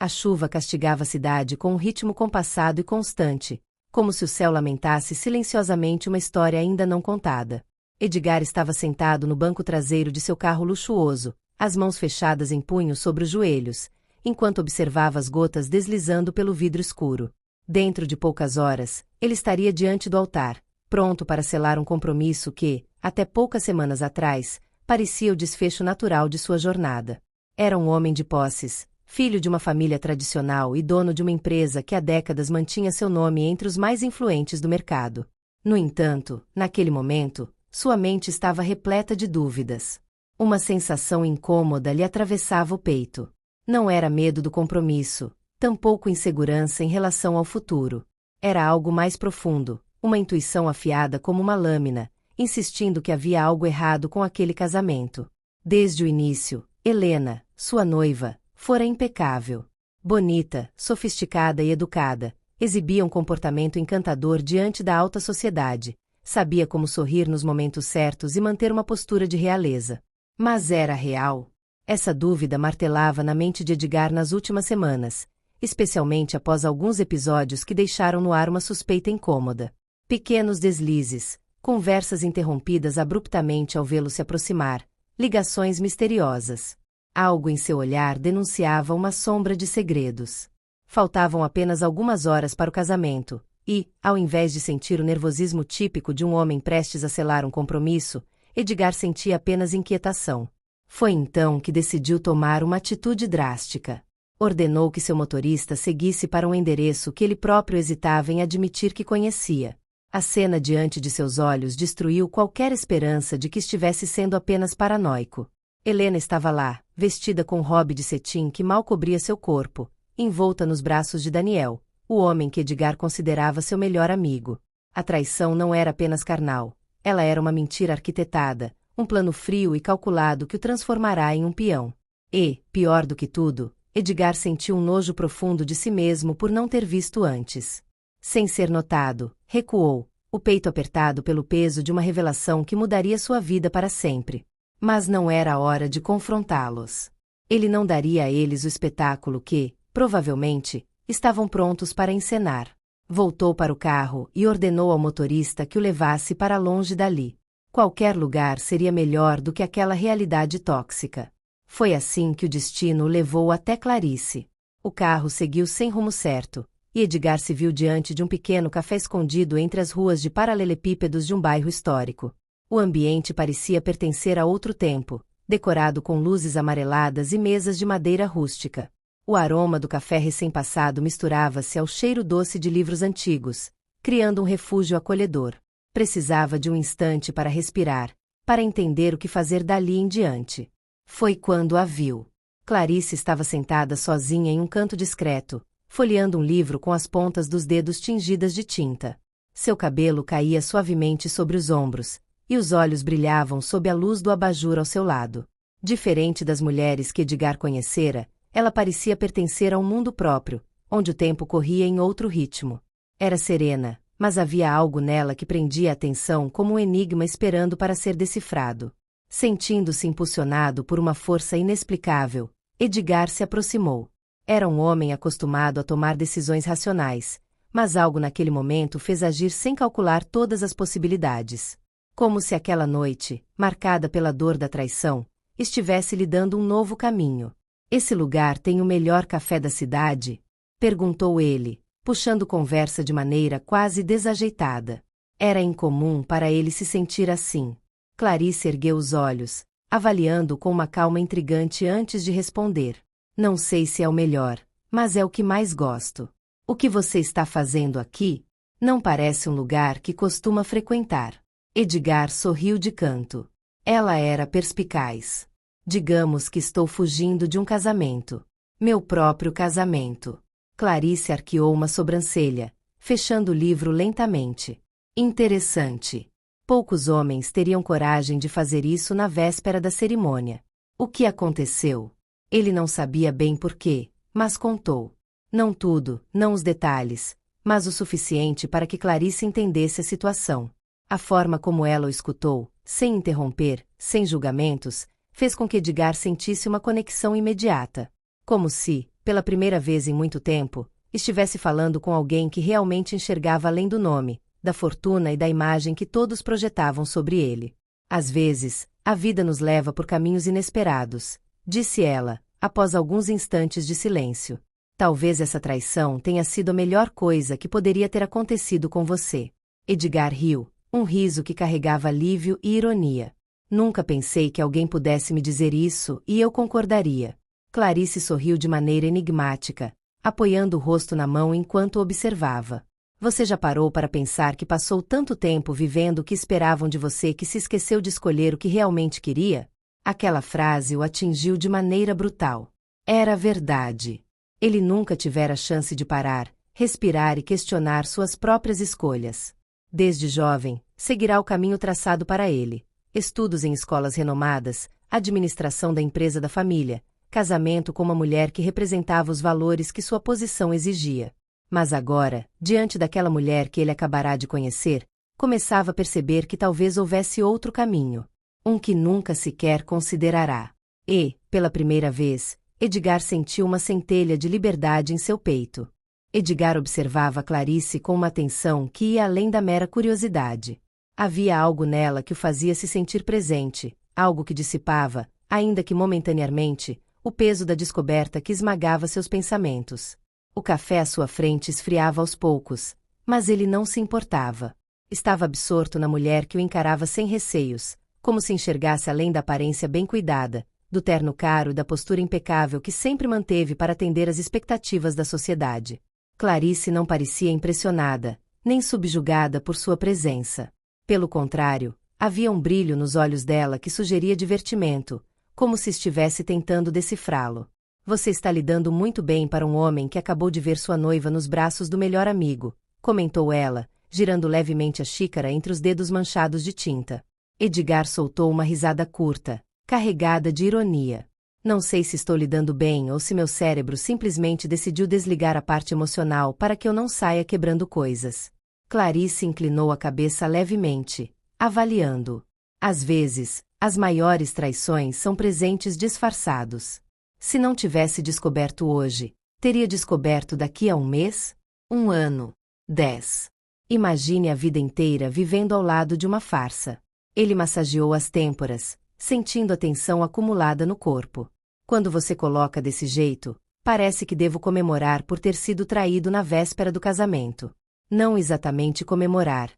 A chuva castigava a cidade com um ritmo compassado e constante, como se o céu lamentasse silenciosamente uma história ainda não contada. Edgar estava sentado no banco traseiro de seu carro luxuoso, as mãos fechadas em punhos sobre os joelhos, enquanto observava as gotas deslizando pelo vidro escuro. Dentro de poucas horas, ele estaria diante do altar, pronto para selar um compromisso que, até poucas semanas atrás, parecia o desfecho natural de sua jornada. Era um homem de posses, filho de uma família tradicional e dono de uma empresa que há décadas mantinha seu nome entre os mais influentes do mercado. No entanto, naquele momento, sua mente estava repleta de dúvidas. Uma sensação incômoda lhe atravessava o peito. Não era medo do compromisso, tampouco insegurança em relação ao futuro. Era algo mais profundo, uma intuição afiada como uma lâmina, insistindo que havia algo errado com aquele casamento. Desde o início, Helena, sua noiva, fora impecável. Bonita, sofisticada e educada, exibia um comportamento encantador diante da alta sociedade, sabia como sorrir nos momentos certos e manter uma postura de realeza. Mas era real? Essa dúvida martelava na mente de Edgar nas últimas semanas, especialmente após alguns episódios que deixaram no ar uma suspeita incômoda. Pequenos deslizes, conversas interrompidas abruptamente ao vê-lo se aproximar, ligações misteriosas. Algo em seu olhar denunciava uma sombra de segredos. Faltavam apenas algumas horas para o casamento, e, ao invés de sentir o nervosismo típico de um homem prestes a selar um compromisso, Edgar sentia apenas inquietação. Foi então que decidiu tomar uma atitude drástica. Ordenou que seu motorista seguisse para um endereço que ele próprio hesitava em admitir que conhecia. A cena diante de seus olhos destruiu qualquer esperança de que estivesse sendo apenas paranoico. Helena estava lá, vestida com um hobby de cetim que mal cobria seu corpo, envolta nos braços de Daniel, o homem que Edgar considerava seu melhor amigo. A traição não era apenas carnal, ela era uma mentira arquitetada, um plano frio e calculado que o transformará em um peão. E, pior do que tudo, Edgar sentiu um nojo profundo de si mesmo por não ter visto antes. Sem ser notado, recuou, o peito apertado pelo peso de uma revelação que mudaria sua vida para sempre. Mas não era a hora de confrontá-los. Ele não daria a eles o espetáculo que, provavelmente, estavam prontos para encenar. Voltou para o carro e ordenou ao motorista que o levasse para longe dali. Qualquer lugar seria melhor do que aquela realidade tóxica. Foi assim que o destino o levou até Clarice. O carro seguiu sem rumo certo, e Edgar se viu diante de um pequeno café escondido entre as ruas de paralelepípedos de um bairro histórico. O ambiente parecia pertencer a outro tempo, decorado com luzes amareladas e mesas de madeira rústica. O aroma do café recém-passado misturava-se ao cheiro doce de livros antigos, criando um refúgio acolhedor. Precisava de um instante para respirar, para entender o que fazer dali em diante. Foi quando a viu. Clarice estava sentada sozinha em um canto discreto, folheando um livro com as pontas dos dedos tingidas de tinta. Seu cabelo caía suavemente sobre os ombros, e os olhos brilhavam sob a luz do abajur ao seu lado. Diferente das mulheres que Edgar conhecera, ela parecia pertencer a um mundo próprio, onde o tempo corria em outro ritmo. Era serena, mas havia algo nela que prendia a atenção como um enigma esperando para ser decifrado. Sentindo-se impulsionado por uma força inexplicável, Edgar se aproximou. Era um homem acostumado a tomar decisões racionais, mas algo naquele momento fez agir sem calcular todas as possibilidades. Como se aquela noite, marcada pela dor da traição, estivesse lhe dando um novo caminho. "Esse lugar tem o melhor café da cidade?" perguntou ele, puxando conversa de maneira quase desajeitada. Era incomum para ele se sentir assim. Clarice ergueu os olhos, avaliando-o com uma calma intrigante antes de responder. "Não sei se é o melhor, mas é o que mais gosto. O que você está fazendo aqui? Não parece um lugar que costuma frequentar." Edgar sorriu de canto. Ela era perspicaz. "Digamos que estou fugindo de um casamento. Meu próprio casamento." Clarice arqueou uma sobrancelha, fechando o livro lentamente. "Interessante. Poucos homens teriam coragem de fazer isso na véspera da cerimônia. O que aconteceu?" Ele não sabia bem porquê, mas contou. Não tudo, não os detalhes, mas o suficiente para que Clarice entendesse a situação. A forma como ela o escutou, sem interromper, sem julgamentos, fez com que Edgar sentisse uma conexão imediata. Como se, pela primeira vez em muito tempo, estivesse falando com alguém que realmente enxergava além do nome, da fortuna e da imagem que todos projetavam sobre ele. Às vezes, a vida nos leva por caminhos inesperados, disse ela, após alguns instantes de silêncio. Talvez essa traição tenha sido a melhor coisa que poderia ter acontecido com você. Edgar riu, um riso que carregava alívio e ironia. Nunca pensei que alguém pudesse me dizer isso e eu concordaria. Clarice sorriu de maneira enigmática, apoiando o rosto na mão enquanto observava. Você já parou para pensar que passou tanto tempo vivendo o que esperavam de você que se esqueceu de escolher o que realmente queria? Aquela frase o atingiu de maneira brutal. Era verdade. Ele nunca tivera chance de parar, respirar e questionar suas próprias escolhas. Desde jovem, seguirá o caminho traçado para ele. Estudos em escolas renomadas, administração da empresa da família, casamento com uma mulher que representava os valores que sua posição exigia. Mas agora, diante daquela mulher que ele acabará de conhecer, começava a perceber que talvez houvesse outro caminho. Um que nunca sequer considerará. E, pela primeira vez, Edgar sentiu uma centelha de liberdade em seu peito. Edgar observava Clarice com uma atenção que ia além da mera curiosidade. Havia algo nela que o fazia se sentir presente, algo que dissipava, ainda que momentaneamente, o peso da descoberta que esmagava seus pensamentos. O café à sua frente esfriava aos poucos, mas ele não se importava. Estava absorto na mulher que o encarava sem receios, como se enxergasse além da aparência bem cuidada, do terno caro e da postura impecável que sempre manteve para atender às expectativas da sociedade. Clarice não parecia impressionada, nem subjugada por sua presença. Pelo contrário, havia um brilho nos olhos dela que sugeria divertimento, como se estivesse tentando decifrá-lo. Você está lidando muito bem para um homem que acabou de ver sua noiva nos braços do melhor amigo, comentou ela, girando levemente a xícara entre os dedos manchados de tinta. Edgar soltou uma risada curta, carregada de ironia. Não sei se estou lidando bem ou se meu cérebro simplesmente decidiu desligar a parte emocional para que eu não saia quebrando coisas. Clarice inclinou a cabeça levemente, avaliando. Às vezes, as maiores traições são presentes disfarçados. Se não tivesse descoberto hoje, teria descoberto daqui a um mês? 1 ano? 10. Imagine a vida inteira vivendo ao lado de uma farsa. Ele massageou as têmporas, sentindo a tensão acumulada no corpo. Quando você coloca desse jeito, parece que devo comemorar por ter sido traído na véspera do casamento. Não exatamente comemorar.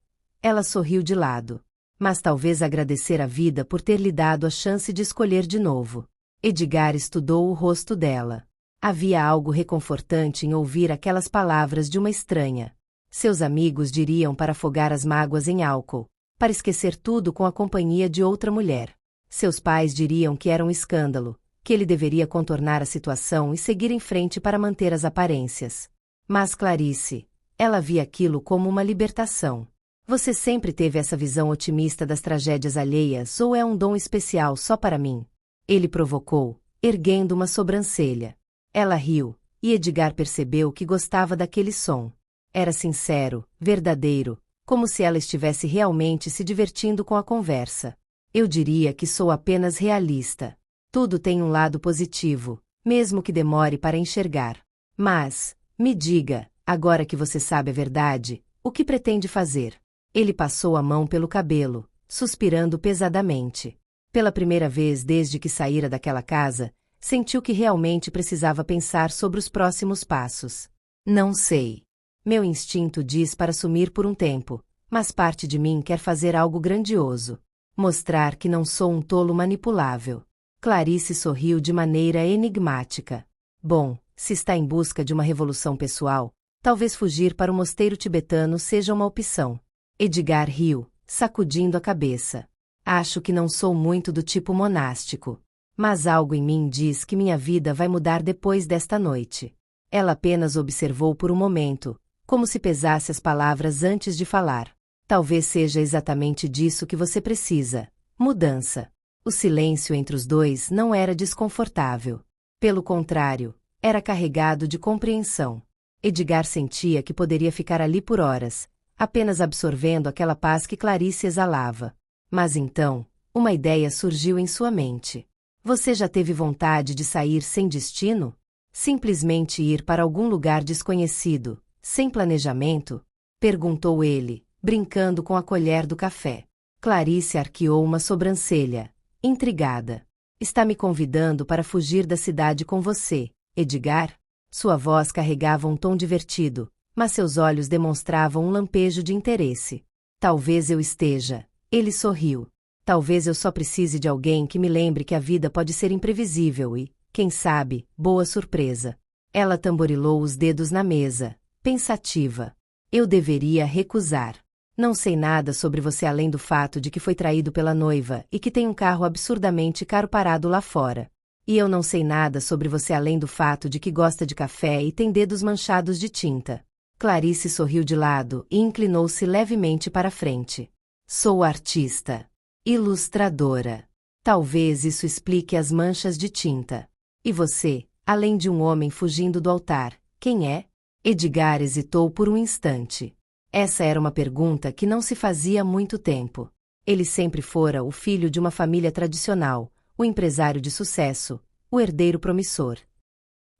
Ela sorriu de lado. Mas talvez agradecer a vida por ter lhe dado a chance de escolher de novo. Edgar estudou o rosto dela. Havia algo reconfortante em ouvir aquelas palavras de uma estranha. Seus amigos diriam para afogar as mágoas em álcool, para esquecer tudo com a companhia de outra mulher. Seus pais diriam que era um escândalo, que ele deveria contornar a situação e seguir em frente para manter as aparências. Mas Clarice, ela via aquilo como uma libertação. Você sempre teve essa visão otimista das tragédias alheias ou é um dom especial só para mim? Ele provocou, erguendo uma sobrancelha. Ela riu, e Edgar percebeu que gostava daquele som. Era sincero, verdadeiro, como se ela estivesse realmente se divertindo com a conversa. Eu diria que sou apenas realista. Tudo tem um lado positivo, mesmo que demore para enxergar. Mas, me diga, agora que você sabe a verdade, o que pretende fazer? Ele passou a mão pelo cabelo, suspirando pesadamente. Pela primeira vez desde que saíra daquela casa, sentiu que realmente precisava pensar sobre os próximos passos. Não sei. Meu instinto diz para sumir por um tempo, mas parte de mim quer fazer algo grandioso. Mostrar que não sou um tolo manipulável. Clarice sorriu de maneira enigmática. Bom, se está em busca de uma revolução pessoal, talvez fugir para o mosteiro tibetano seja uma opção. Edgar riu, sacudindo a cabeça. Acho que não sou muito do tipo monástico. Mas algo em mim diz que minha vida vai mudar depois desta noite. Ela apenas observou por um momento, como se pesasse as palavras antes de falar. Talvez seja exatamente disso que você precisa. Mudança. O silêncio entre os dois não era desconfortável. Pelo contrário, era carregado de compreensão. Edgar sentia que poderia ficar ali por horas, apenas absorvendo aquela paz que Clarice exalava. Mas então, uma ideia surgiu em sua mente. Você já teve vontade de sair sem destino? Simplesmente ir para algum lugar desconhecido, sem planejamento? Perguntou ele, brincando com a colher do café. Clarice arqueou uma sobrancelha, intrigada. Está me convidando para fugir da cidade com você, Edgar? Sua voz carregava um tom divertido, mas seus olhos demonstravam um lampejo de interesse. Talvez eu esteja. Ele sorriu. Talvez eu só precise de alguém que me lembre que a vida pode ser imprevisível e, quem sabe, boa surpresa. Ela tamborilou os dedos na mesa, pensativa. Eu deveria recusar. Não sei nada sobre você além do fato de que foi traído pela noiva e que tem um carro absurdamente caro parado lá fora. E eu não sei nada sobre você além do fato de que gosta de café e tem dedos manchados de tinta. Clarice sorriu de lado e inclinou-se levemente para a frente. Sou artista. Ilustradora. Talvez isso explique as manchas de tinta. E você, além de um homem fugindo do altar, quem é? Edgar hesitou por um instante. Essa era uma pergunta que não se fazia há muito tempo. Ele sempre fora o filho de uma família tradicional, o empresário de sucesso, o herdeiro promissor.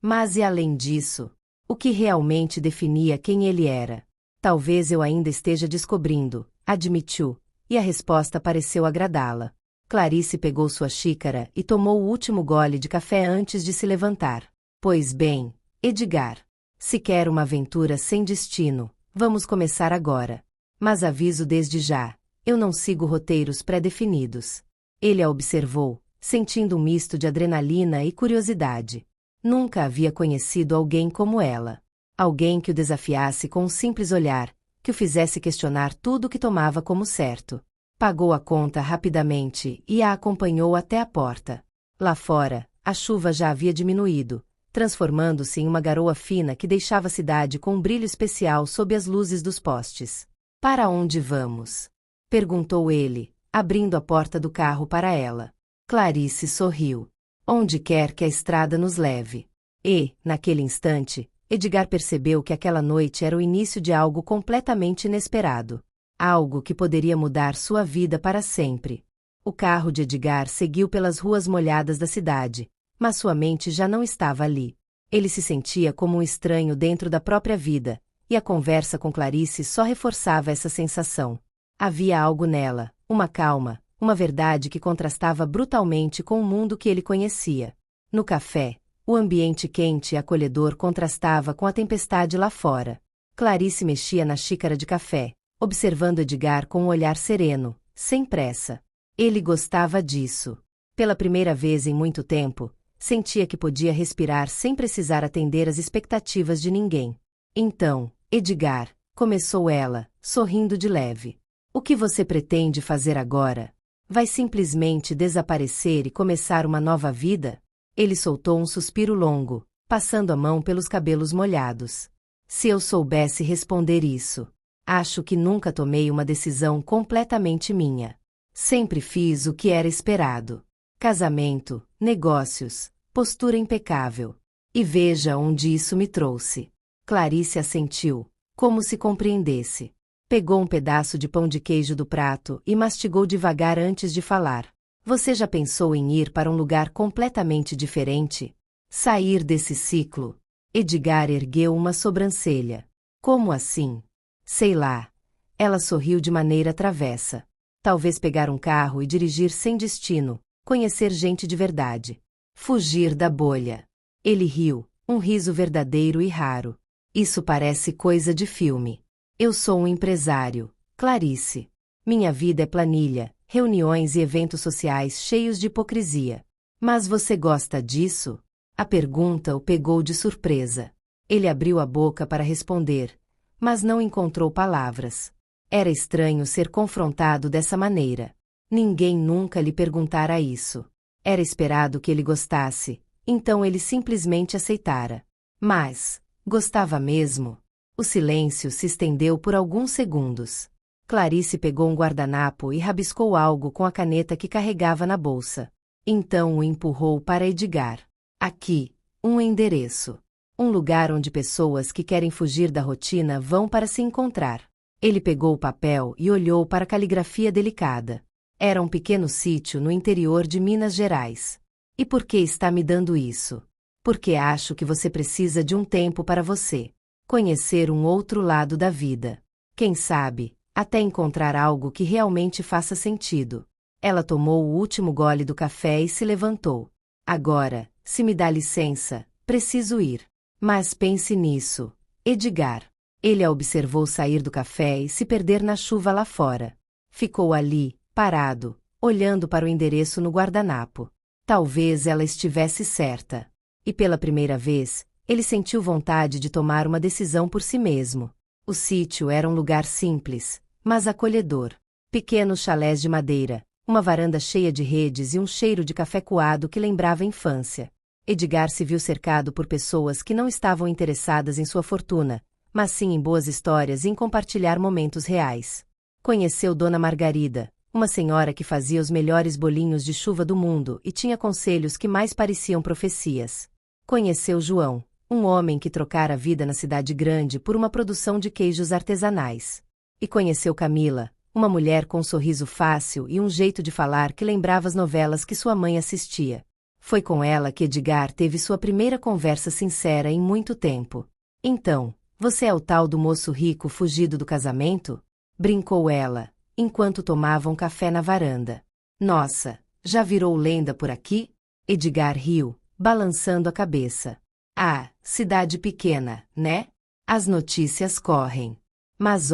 Mas e além disso? O que realmente definia quem ele era? Talvez eu ainda esteja descobrindo, admitiu, e a resposta pareceu agradá-la. Clarice pegou sua xícara e tomou o último gole de café antes de se levantar. Pois bem, Edgar, se quer uma aventura sem destino, vamos começar agora. Mas aviso desde já, eu não sigo roteiros pré-definidos. Ele a observou, sentindo um misto de adrenalina e curiosidade. Nunca havia conhecido alguém como ela. Alguém que o desafiasse com um simples olhar, que o fizesse questionar tudo o que tomava como certo. Pagou a conta rapidamente e a acompanhou até a porta. Lá fora, a chuva já havia diminuído, transformando-se em uma garoa fina que deixava a cidade com um brilho especial sob as luzes dos postes. Para onde vamos? Perguntou ele, abrindo a porta do carro para ela. Clarice sorriu. Onde quer que a estrada nos leve. E, naquele instante, Edgar percebeu que aquela noite era o início de algo completamente inesperado. Algo que poderia mudar sua vida para sempre. O carro de Edgar seguiu pelas ruas molhadas da cidade, mas sua mente já não estava ali. Ele se sentia como um estranho dentro da própria vida, e a conversa com Clarice só reforçava essa sensação. Havia algo nela, uma calma, uma verdade que contrastava brutalmente com o mundo que ele conhecia. No café, o ambiente quente e acolhedor contrastava com a tempestade lá fora. Clarice mexia na xícara de café, observando Edgar com um olhar sereno, sem pressa. Ele gostava disso. Pela primeira vez em muito tempo, sentia que podia respirar sem precisar atender às expectativas de ninguém. Então, Edgar, começou ela, sorrindo de leve. O que você pretende fazer agora? Vai simplesmente desaparecer e começar uma nova vida? Ele soltou um suspiro longo, passando a mão pelos cabelos molhados. Se eu soubesse responder isso. Acho que nunca tomei uma decisão completamente minha. Sempre fiz o que era esperado. Casamento, negócios, postura impecável. E veja onde isso me trouxe. Clarice assentiu, como se compreendesse. Pegou um pedaço de pão de queijo do prato e mastigou devagar antes de falar. Você já pensou em ir para um lugar completamente diferente? Sair desse ciclo? Edgar ergueu uma sobrancelha. Como assim? Sei lá. Ela sorriu de maneira travessa. Talvez pegar um carro e dirigir sem destino, conhecer gente de verdade. Fugir da bolha. Ele riu, um riso verdadeiro e raro. Isso parece coisa de filme. Eu sou um empresário, Clarice. Minha vida é planilha, reuniões e eventos sociais cheios de hipocrisia. Mas você gosta disso? A pergunta o pegou de surpresa. Ele abriu a boca para responder, mas não encontrou palavras. Era estranho ser confrontado dessa maneira. Ninguém nunca lhe perguntara isso. Era esperado que ele gostasse, então ele simplesmente aceitara. Mas, gostava mesmo? O silêncio se estendeu por alguns segundos. Clarice pegou um guardanapo e rabiscou algo com a caneta que carregava na bolsa. Então o empurrou para Edgar. Aqui, um endereço. Um lugar onde pessoas que querem fugir da rotina vão para se encontrar. Ele pegou o papel e olhou para a caligrafia delicada. Era um pequeno sítio no interior de Minas Gerais. E por que está me dando isso? Porque acho que você precisa de um tempo para você. Conhecer um outro lado da vida. Quem sabe, até encontrar algo que realmente faça sentido. Ela tomou o último gole do café e se levantou. Agora, se me dá licença, preciso ir. Mas pense nisso, Edgar. Ele a observou sair do café e se perder na chuva lá fora. Ficou ali, parado, olhando para o endereço no guardanapo. Talvez ela estivesse certa. E pela primeira vez, ele sentiu vontade de tomar uma decisão por si mesmo. O sítio era um lugar simples, mas acolhedor. Pequenos chalés de madeira, uma varanda cheia de redes e um cheiro de café coado que lembrava a infância. Edgar se viu cercado por pessoas que não estavam interessadas em sua fortuna, mas sim em boas histórias e em compartilhar momentos reais. Conheceu Dona Margarida, uma senhora que fazia os melhores bolinhos de chuva do mundo e tinha conselhos que mais pareciam profecias. Conheceu João, um homem que trocara a vida na cidade grande por uma produção de queijos artesanais. E conheceu Camila, uma mulher com um sorriso fácil e um jeito de falar que lembrava as novelas que sua mãe assistia. Foi com ela que Edgar teve sua primeira conversa sincera em muito tempo. Então, você é o tal do moço rico fugido do casamento? Brincou ela, enquanto tomavam café na varanda. Nossa, já virou lenda por aqui? Edgar riu, balançando a cabeça. Ah, cidade pequena, né? As notícias correm. Mas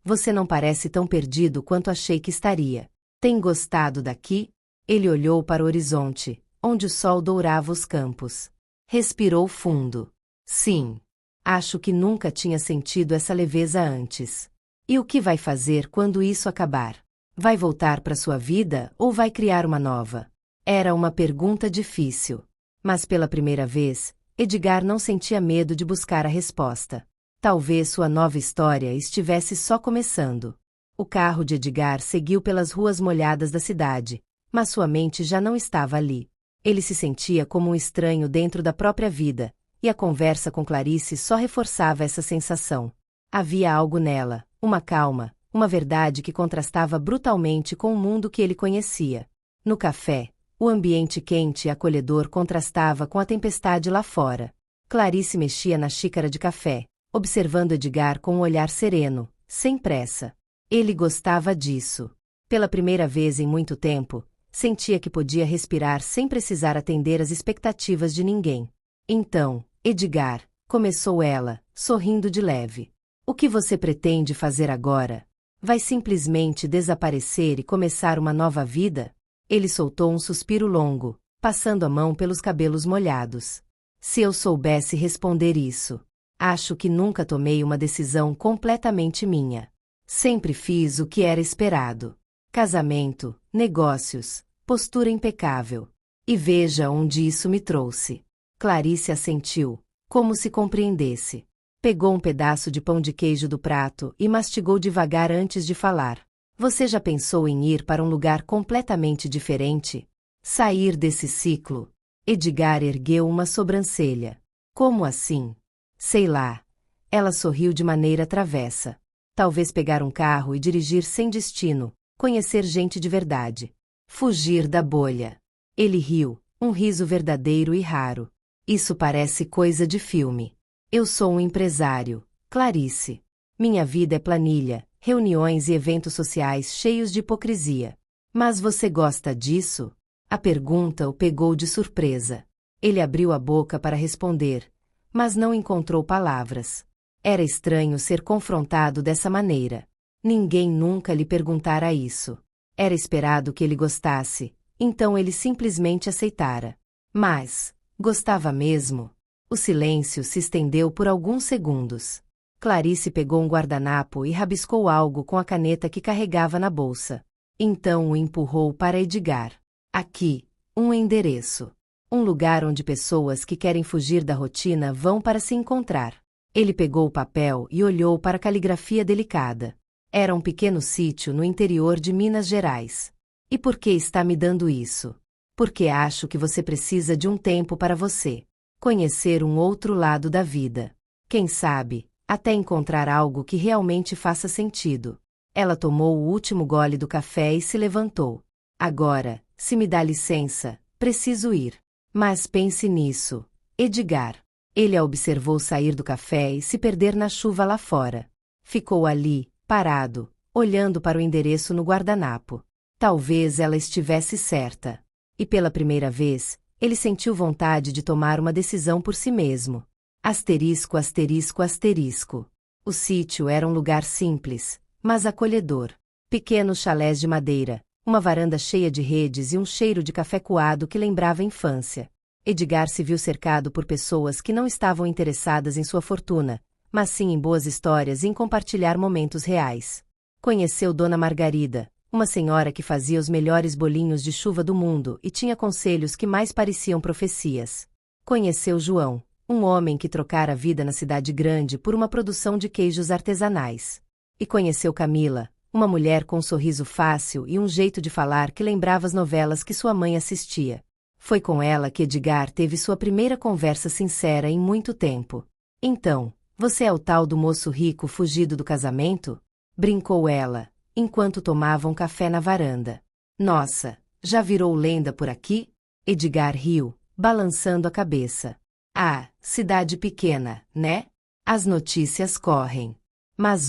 você não parece tão perdido quanto achei que estaria. Tem gostado daqui? Ele olhou para o horizonte, onde o sol dourava os campos. Respirou fundo. Sim. Acho que nunca tinha sentido essa leveza antes. E o que vai fazer quando isso acabar? Vai voltar para sua vida ou vai criar uma nova? Era uma pergunta difícil. Mas pela primeira vez, Edgar não sentia medo de buscar a resposta. Talvez sua nova história estivesse só começando. O carro de Edgar seguiu pelas ruas molhadas da cidade, mas sua mente já não estava ali. Ele se sentia como um estranho dentro da própria vida, e a conversa com Clarice só reforçava essa sensação. Havia algo nela, uma calma, uma verdade que contrastava brutalmente com o mundo que ele conhecia. No café, o ambiente quente e acolhedor contrastava com a tempestade lá fora. Clarice mexia na xícara de café, observando Edgar com um olhar sereno, sem pressa. Ele gostava disso. Pela primeira vez em muito tempo, sentia que podia respirar sem precisar atender às expectativas de ninguém. Então, Edgar, começou ela, sorrindo de leve. O que você pretende fazer agora? Vai simplesmente desaparecer e começar uma nova vida? Ele soltou um suspiro longo, passando a mão pelos cabelos molhados. Se eu soubesse responder isso. Acho que nunca tomei uma decisão completamente minha. Sempre fiz o que era esperado. Casamento, negócios, postura impecável. E veja onde isso me trouxe. Clarice assentiu, como se compreendesse. Pegou um pedaço de pão de queijo do prato e mastigou devagar antes de falar. Você já pensou em ir para um lugar completamente diferente? Sair desse ciclo? Edgar ergueu uma sobrancelha. Como assim? Sei lá. Ela sorriu de maneira travessa. Talvez pegar um carro e dirigir sem destino, conhecer gente de verdade. Fugir da bolha. Ele riu, um riso verdadeiro e raro. Isso parece coisa de filme. Eu sou um empresário, Clarice. Minha vida é planilha, reuniões e eventos sociais cheios de hipocrisia. Mas você gosta disso? A pergunta o pegou de surpresa. Ele abriu a boca para responder, mas não encontrou palavras. Era estranho ser confrontado dessa maneira. Ninguém nunca lhe perguntara isso. Era esperado que ele gostasse, então ele simplesmente aceitara. Mas, gostava mesmo? O silêncio se estendeu por alguns segundos. Clarice pegou um guardanapo e rabiscou algo com a caneta que carregava na bolsa. Então o empurrou para Edgar. Aqui, um endereço. Um lugar onde pessoas que querem fugir da rotina vão para se encontrar. Ele pegou o papel e olhou para a caligrafia delicada. Era um pequeno sítio no interior de Minas Gerais. E por que está me dando isso? Porque acho que você precisa de um tempo para você. Conhecer um outro lado da vida. Quem sabe, até encontrar algo que realmente faça sentido. Ela tomou o último gole do café e se levantou. Agora, se me dá licença, preciso ir. Mas pense nisso, Edgar. Ele a observou sair do café e se perder na chuva lá fora. Ficou ali, parado, olhando para o endereço no guardanapo. Talvez ela estivesse certa. E pela primeira vez, ele sentiu vontade de tomar uma decisão por si mesmo. Asterisco, asterisco, asterisco. O sítio era um lugar simples, mas acolhedor. Pequenos chalés de madeira, uma varanda cheia de redes e um cheiro de café coado que lembrava a infância. Edgar se viu cercado por pessoas que não estavam interessadas em sua fortuna, mas sim em boas histórias e em compartilhar momentos reais. Conheceu Dona Margarida, uma senhora que fazia os melhores bolinhos de chuva do mundo e tinha conselhos que mais pareciam profecias. Conheceu João, um homem que trocara a vida na cidade grande por uma produção de queijos artesanais. E conheceu Camila, uma mulher com um sorriso fácil e um jeito de falar que lembrava as novelas que sua mãe assistia. Foi com ela que Edgar teve sua primeira conversa sincera em muito tempo. Então, você é o tal do moço rico fugido do casamento? Brincou ela, enquanto tomavam café na varanda. Nossa, já virou lenda por aqui? Edgar riu, balançando a cabeça. Ah, cidade pequena, né? As notícias correm. Mas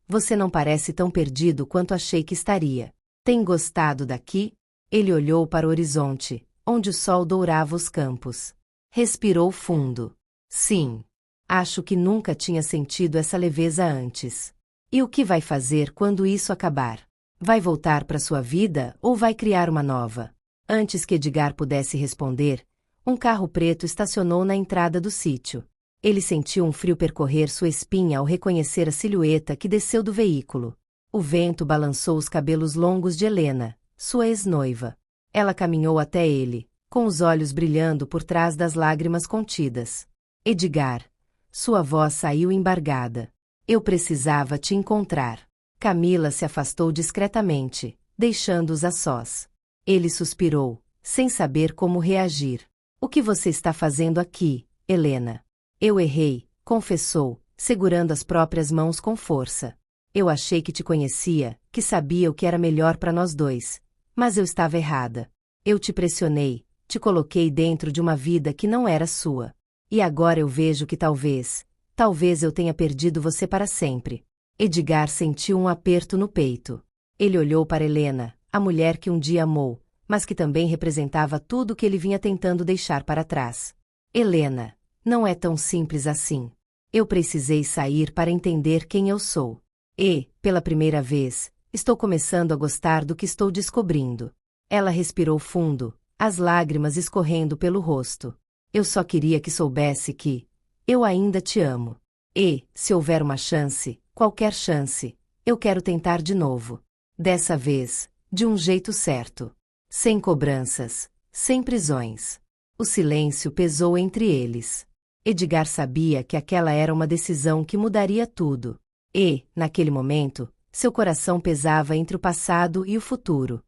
você não parece tão perdido quanto achei que estaria. Tem gostado daqui? Ele olhou para o horizonte, onde o sol dourava os campos. Respirou fundo. Sim. Acho que nunca tinha sentido essa leveza antes. E o que vai fazer quando isso acabar? Vai voltar para sua vida ou vai criar uma nova? Antes que Edgar pudesse responder, um carro preto estacionou na entrada do sítio. Ele sentiu um frio percorrer sua espinha ao reconhecer a silhueta que desceu do veículo. O vento balançou os cabelos longos de Helena, sua ex-noiva. Ela caminhou até ele, com os olhos brilhando por trás das lágrimas contidas. Edgar. Sua voz saiu embargada. Eu precisava te encontrar. Camila se afastou discretamente, deixando-os a sós. Ele suspirou, sem saber como reagir. O que você está fazendo aqui, Helena? Eu errei, confessou, segurando as próprias mãos com força. Eu achei que te conhecia, que sabia o que era melhor para nós dois. Mas eu estava errada. Eu te pressionei, te coloquei dentro de uma vida que não era sua. E agora eu vejo que talvez eu tenha perdido você para sempre. Edgar sentiu um aperto no peito. Ele olhou para Helena, a mulher que um dia amou, mas que também representava tudo o que ele vinha tentando deixar para trás. Helena, não é tão simples assim. Eu precisei sair para entender quem eu sou. E, pela primeira vez, estou começando a gostar do que estou descobrindo. Ela respirou fundo, as lágrimas escorrendo pelo rosto. Eu só queria que soubesse que eu ainda te amo. E, se houver uma chance, qualquer chance, eu quero tentar de novo. Dessa vez, de um jeito certo. Sem cobranças, sem prisões. O silêncio pesou entre eles. Edgar sabia que aquela era uma decisão que mudaria tudo. E, naquele momento, seu coração pesava entre o passado e o futuro.